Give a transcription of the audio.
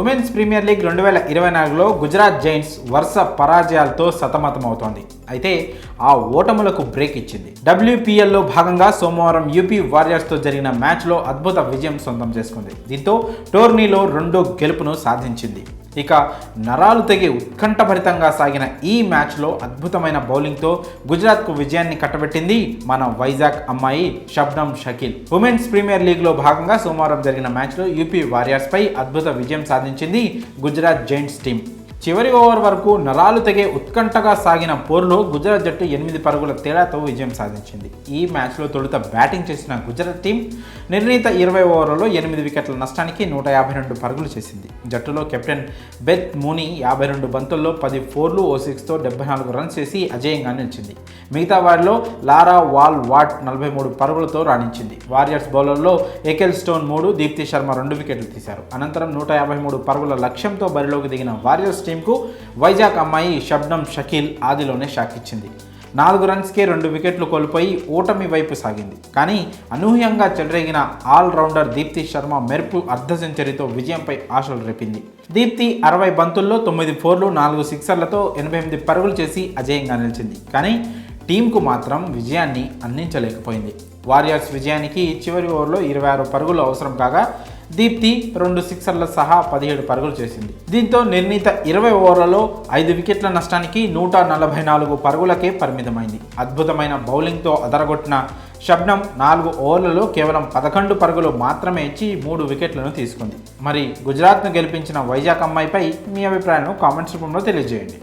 Women's premier league 2024లో Gujarat Giants వరుస పరాజయాలతో సతమతమవుతోంది. అయితే ఆ ఓటములకు బ్రేక్ ఇచ్చింది. WPLలో భాగంగా సోమవారం యూపీ వారియర్స్తో జరిగిన మ్యాచ్లో అద్భుత విజయం సొంతం చేసుకుంది. దీంతో టోర్నీలో రెండో గెలుపును సాధించింది. ఇక నరాలు తెగి ఉత్కంఠభరితంగా సాగిన ఈ మ్యాచ్లో అద్భుతమైన బౌలింగ్తో గుజరాత్కు విజయాన్ని కట్టబెట్టింది మన వైజాగ్ అమ్మాయి షబ్నమ్ షకీల్. ఉమెన్స్ ప్రీమియర్ లీగ్లో భాగంగా సోమవారం జరిగిన మ్యాచ్లో యూపీ వారియర్స్పై అద్భుత విజయం సాధించింది గుజరాత్ జైంట్స్ టీం. చివరి ఓవర్ వరకు నరాలు తెగే ఉత్కంఠగా సాగిన పోరులో గుజరాత్ జట్టు 8 పరుగుల తేడాతో విజయం సాధించింది. ఈ మ్యాచ్లో తొలుత బ్యాటింగ్ చేసిన గుజరాత్ టీం నిర్ణీత 20 ఓవర్లలో 8 వికెట్ల నష్టానికి 152 పరుగులు చేసింది. జట్టులో కెప్టెన్ బెత్ మూనీ 52 బంతుల్లో 10 4లు ఓ 6తో 74 రన్స్ చేసి అజేయంగా నిలిచింది. మిగతా వారిలో లారా వాల్ వాట్ 43 పరుగులతో రాణించింది. వారియర్స్ బౌలర్లో ఎకెల్ స్టోన్ 3, దీప్తి శర్మ 2 వికెట్లు తీశారు. అనంతరం 153 పరుగుల లక్ష్యంతో బరిలోకి దిగిన వారియర్స్ టీంకు వైజాగ్ అమ్మాయి షబ్నమ్ షకీల్ ఆదిలోనే షాక్ ఇచ్చింది. 4 రన్స్కే 2 వికెట్లు కోల్పోయి ఓటమి వైపు సాగింది. కానీ అనూహ్యంగా చెలరేగిన ఆల్రౌండర్ దీప్తి శర్మ మెరుపు అర్ధ సెంచరీతో విజయంపై ఆశలు రేపింది. దీప్తి 60 బంతుల్లో 9 4లు 4 సిక్సర్లతో 88 పరుగులు చేసి అజేయంగా నిలిచింది. కానీ టీంకు మాత్రం విజయాన్ని అందించలేకపోయింది. వారియర్స్ విజయానికి చివరి ఓవర్లో 26 పరుగులు అవసరం కాగా దీప్తి 2 సిక్సర్ల సహా 17 పరుగులు చేసింది. దీంతో నిర్ణీత 20 ఓవర్లలో 5 వికెట్ల నష్టానికి 144 పరుగులకే పరిమితమైంది. అద్భుతమైన బౌలింగ్తో అదరగొట్టిన షబ్నమ్ 4 ఓవర్లలో కేవలం 11 పరుగులు మాత్రమే ఇచ్చి 3 వికెట్లను తీసుకుంది. మరి గుజరాత్ను గెలిపించిన వైజాగ్ అమ్మాయిపై మీ అభిప్రాయాలను కామెంట్స్ రూపంలో తెలియజేయండి.